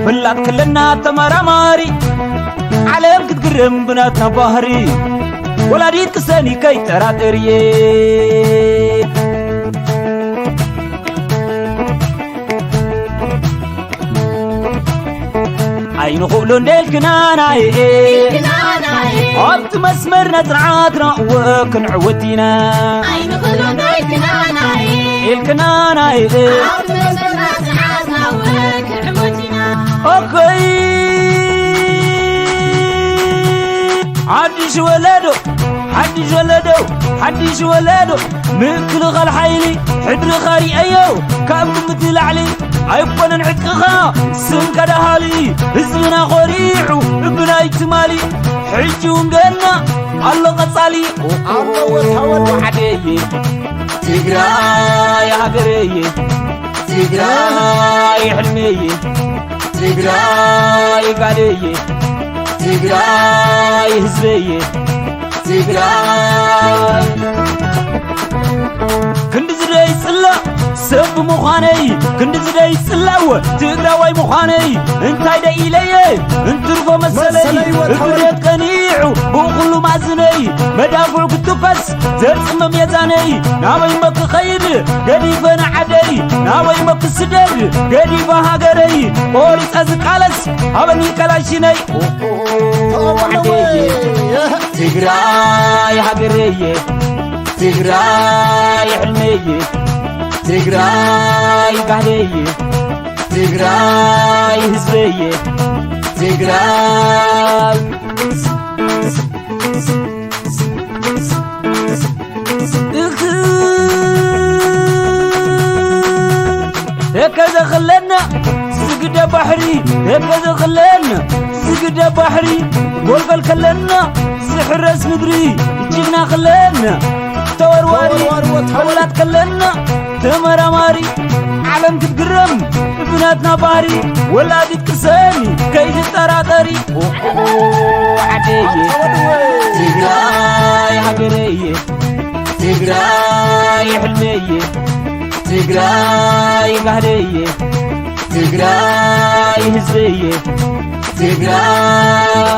بلات كلنا تمرماري عالم كتقرم بناتنا بحري ولاديت كساني كي تراتري عين خولون ديل كناناي عبت مسمرنا ترعاتنا وكن عودينا عين خولون ديل كناناي الكناناي عبت مسمرنا ترعاتنا وكن عودينا اوكي حدش ولدو مثل غل حيلي حدر خاري ايو كم مثل علي ايقون نعقها سن كدهالي حزبنا خريعو ابنا يتمالي حجو نقلنا الله قصالي الله وتحول عدي تقراي هقري تقراي حلمي تقراي قالي تقراي هزبي تقراي كند زدي صلا سب مخاني كند زدي صلاو تقراوي مخاني انت ايدا إلي انت رفو مسلي ابنت قنيعو بوخلو معزني مدافع كتفس زرسم ميزاني ناوي مك خير قديفنا عدي ناوي مك سدد قديفا هاقري بوريس ازقالس هبني كلاشيني تقراي هاقري تقراي حلمي تقراي قهلي تقراي هزبي تقراي هكذا خلنا سقد بحري هكذا خلنا سقد بحري والقل كلنا سحر راس مدري جينا خلنا تورواري ولات كلنا تمرماري عالم كتقرم بناتنا باري ولادي كساني كيد تراتري عدي تقراي هقري تقراي حلمي تقراي قهري تقراي هزبي تقراي